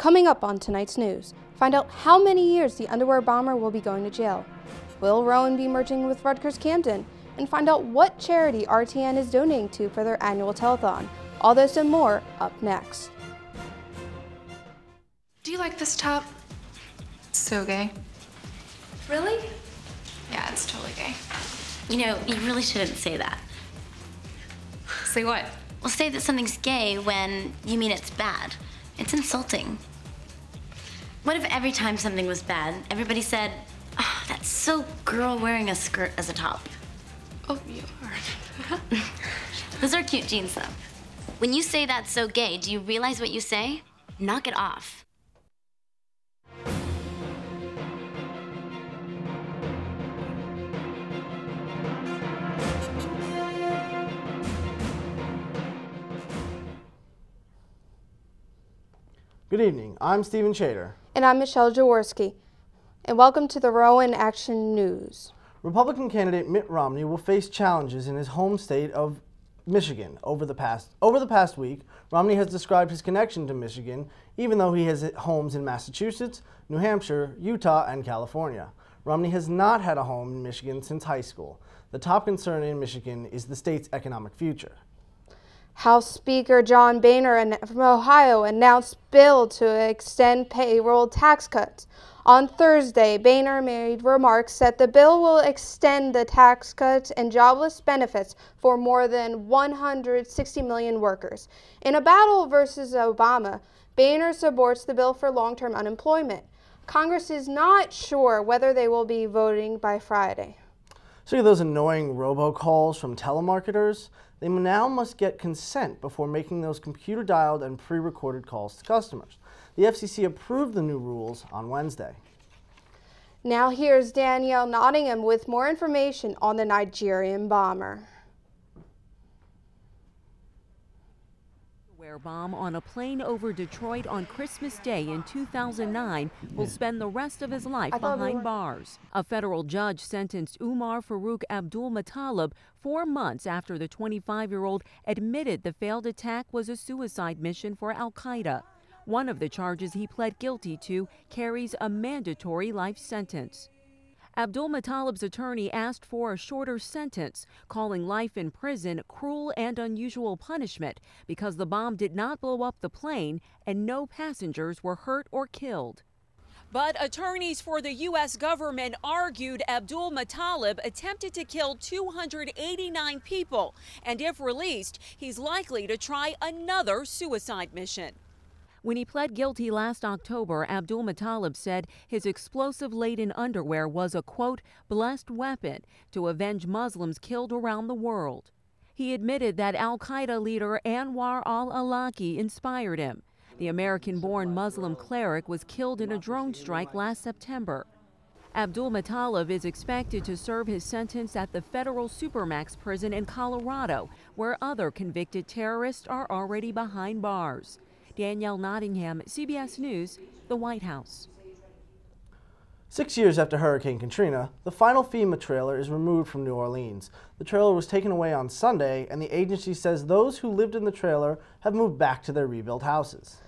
Coming up on tonight's news, find out how many years the underwear bomber will be going to jail. Will Rowan be merging with Rutgers Camden? And find out what charity RTN is donating to for their annual telethon. All this and more up next. Do you like this top? It's so gay. Really? Yeah, it's totally gay. You know, you really shouldn't say that. Say what? Well, say that something's gay when you mean it's bad. It's insulting. What if every time something was bad, everybody said, "Oh, that's so girl wearing a skirt as a top"? Oh, you are. Those are cute jeans, though. When you say that's so gay, do you realize what you say? Knock it off. Good evening, I'm Stephen Chater. And I'm Michelle Jaworski. And welcome to the Rowan Action News. Republican candidate Mitt Romney will face challenges in his home state of Michigan. Over the past week, Romney has described his connection to Michigan, even though he has homes in Massachusetts, New Hampshire, Utah, and California. Romney has not had a home in Michigan since high school. The top concern in Michigan is the state's economic future. House Speaker John Boehner from Ohio announced bill to extend payroll tax cuts. On Thursday, Boehner made remarks that the bill will extend the tax cuts and jobless benefits for more than 160 million workers. In a battle versus Obama, Boehner supports the bill for long-term unemployment. Congress is not sure whether they will be voting by Friday. So those annoying robocalls from telemarketers, they now must get consent before making those computer-dialed and pre-recorded calls to customers. The FCC approved the new rules on Wednesday. Now here's Danielle Nottingham with more information on the Nigerian bomber. Bomb on a plane over Detroit on Christmas Day in 2009 will spend the rest of his life behind bars. A federal judge sentenced Umar Farouk Abdulmutallab 4 months after the 25-year-old admitted the failed attack was a suicide mission for al-Qaeda. One of the charges he pled guilty to carries a mandatory life sentence. Abdulmutallab's attorney asked for a shorter sentence, calling life in prison cruel and unusual punishment because the bomb did not blow up the plane and no passengers were hurt or killed. But attorneys for the U.S. government argued Abdulmutallab attempted to kill 289 people, and if released, he's likely to try another suicide mission. When he pled guilty last October, Abdulmutallab said his explosive-laden underwear was a, quote, blessed weapon to avenge Muslims killed around the world. He admitted that al-Qaeda leader Anwar al-Awlaki inspired him. The American-born Muslim cleric was killed in a drone strike last September. Abdulmutallab is expected to serve his sentence at the federal Supermax prison in Colorado, where other convicted terrorists are already behind bars. Danielle Nottingham, CBS News, the White House. 6 years after Hurricane Katrina, the final FEMA trailer is removed from New Orleans. The trailer was taken away on Sunday, and the agency says those who lived in the trailer have moved back to their rebuilt houses.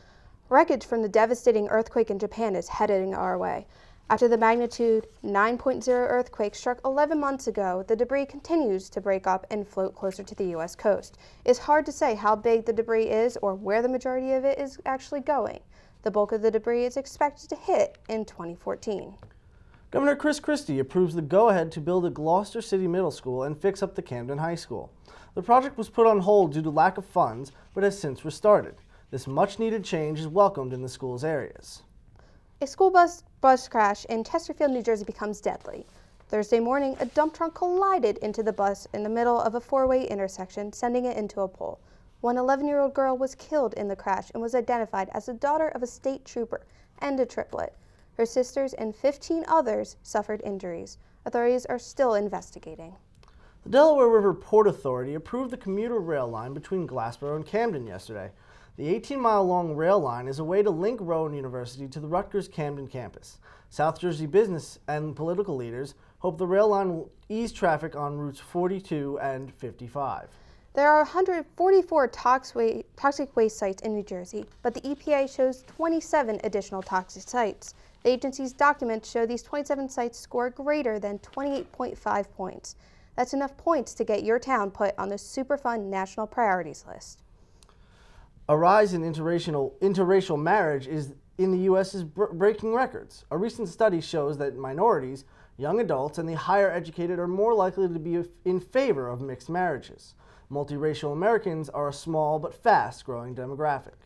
Wreckage from the devastating earthquake in Japan is heading our way. After the magnitude 9.0 earthquake struck 11 months ago, the debris continues to break up and float closer to the U.S. coast. It's hard to say how big the debris is or where the majority of it is actually going. The bulk of the debris is expected to hit in 2014. Governor Chris Christie approves the go-ahead to build a Gloucester City Middle School and fix up the Camden High School. The project was put on hold due to lack of funds, but has since restarted. This much-needed change is welcomed in the school's areas. A school bus crash in Chesterfield, New Jersey becomes deadly. Thursday morning, a dump truck collided into the bus in the middle of a four-way intersection, sending it into a pole. One 11-year-old girl was killed in the crash and was identified as the daughter of a state trooper and a triplet. Her sisters and 15 others suffered injuries. Authorities are still investigating. The Delaware River Port Authority approved the commuter rail line between Gloucester and Camden yesterday. The 18-mile-long rail line is a way to link Rowan University to the Rutgers Camden campus. South Jersey business and political leaders hope the rail line will ease traffic on routes 42 and 55. There are 144 toxic waste sites in New Jersey, but the EPA shows 27 additional toxic sites. The agency's documents show these 27 sites score greater than 28.5 points. That's enough points to get your town put on the Superfund National Priorities List. A rise in interracial marriage in the U.S. is breaking records. A recent study shows that minorities, young adults, and the higher educated are more likely to be in favor of mixed marriages. Multiracial Americans are a small but fast-growing demographic.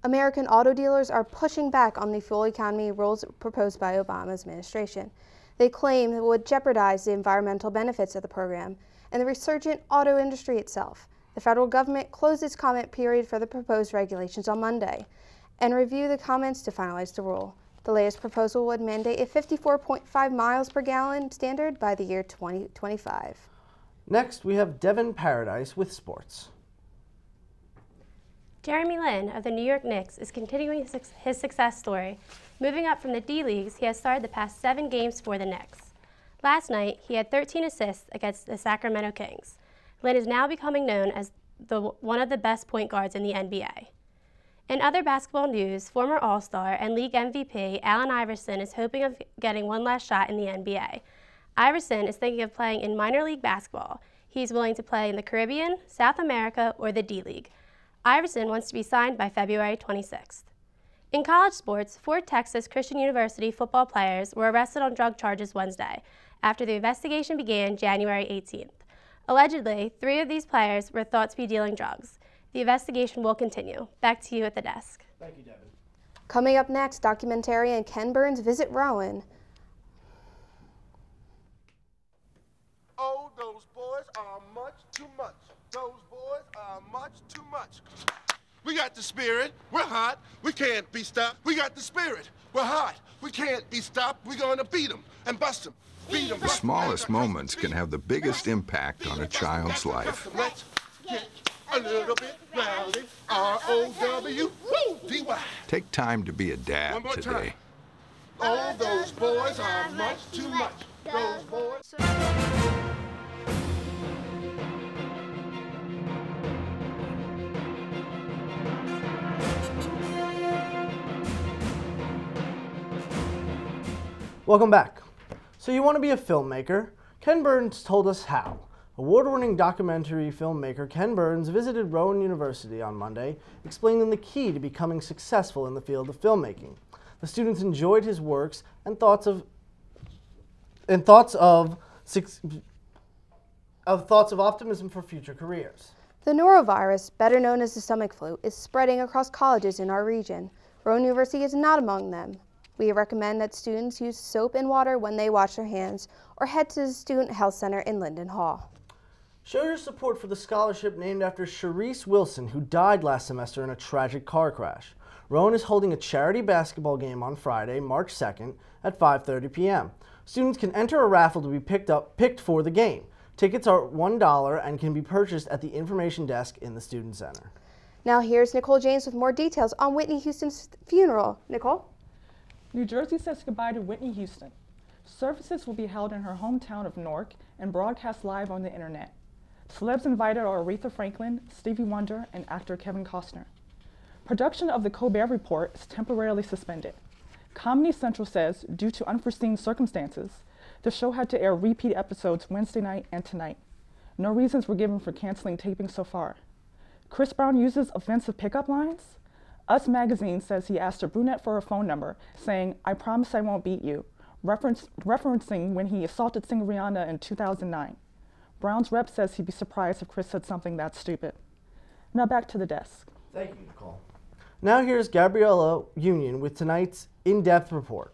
American auto dealers are pushing back on the fuel economy rules proposed by Obama's administration. They claim it would jeopardize the environmental benefits of the program and the resurgent auto industry itself. The federal government closed its comment period for the proposed regulations on Monday and reviewed the comments to finalize the rule. The latest proposal would mandate a 54.5 miles per gallon standard by the year 2025. Next, we have Devin Paradise with sports. Jeremy Lin of the New York Knicks is continuing his success story. Moving up from the D-Leagues, he has started the past 7 games for the Knicks. Last night, he had 13 assists against the Sacramento Kings. Lin is now becoming known as one of the best point guards in the NBA. In other basketball news, former All-Star and league MVP Allen Iverson is hoping of getting one last shot in the NBA. Iverson is thinking of playing in minor league basketball. He's willing to play in the Caribbean, South America, or the D-League. Iverson wants to be signed by February 26th. In college sports, 4 Texas Christian University football players were arrested on drug charges Wednesday after the investigation began January 18th. Allegedly, 3 of these players were thought to be dealing drugs. The investigation will continue. Back to you at the desk. Thank you, Devin. Coming up next, documentarian Ken Burns visit Rowan. Oh, those boys are much too much. Those boys are much too much. We got the spirit. We're hot. We can't be stopped. We got the spirit. We're hot. We can't be stopped. We're going to beat them and bust them. Beat them. The smallest moments can have the biggest impact on a child's life. Let's get a little bit rowdy. R-O-W-D-Y. Take time to be a dad today. Oh, those boys are much too much. Those boys. Welcome back. So you want to be a filmmaker? Ken Burns told us how. Award-winning documentary filmmaker Ken Burns visited Rowan University on Monday, explaining the key to becoming successful in the field of filmmaking. The students enjoyed his works and thoughts of optimism for future careers. The norovirus, better known as the stomach flu, is spreading across colleges in our region. Rowan University is not among them. We recommend that students use soap and water when they wash their hands or head to the Student Health Center in Linden Hall. Show your support for the scholarship named after Sharice Wilson, who died last semester in a tragic car crash. Rowan is holding a charity basketball game on Friday, March 2nd at 5:30 p.m. Students can enter a raffle to be picked for the game. Tickets are $1 and can be purchased at the information desk in the Student Center. Now here's Nicole James with more details on Whitney Houston's funeral. Nicole? New Jersey says goodbye to Whitney Houston. Services will be held in her hometown of Newark and broadcast live on the internet. Celebs invited are Aretha Franklin, Stevie Wonder, and actor Kevin Costner. Production of the Colbert Report is temporarily suspended. Comedy Central says, due to unforeseen circumstances, the show had to air repeat episodes Wednesday night and tonight. No reasons were given for canceling taping so far. Chris Brown uses offensive pickup lines? Us Magazine says he asked a brunette for her phone number, saying, "I promise I won't beat you," referencing when he assaulted singer Rihanna in 2009. Brown's rep says he'd be surprised if Chris said something that stupid. Now back to the desk. Thank you, Nicole. Now here's Gabriella Union with tonight's in-depth report.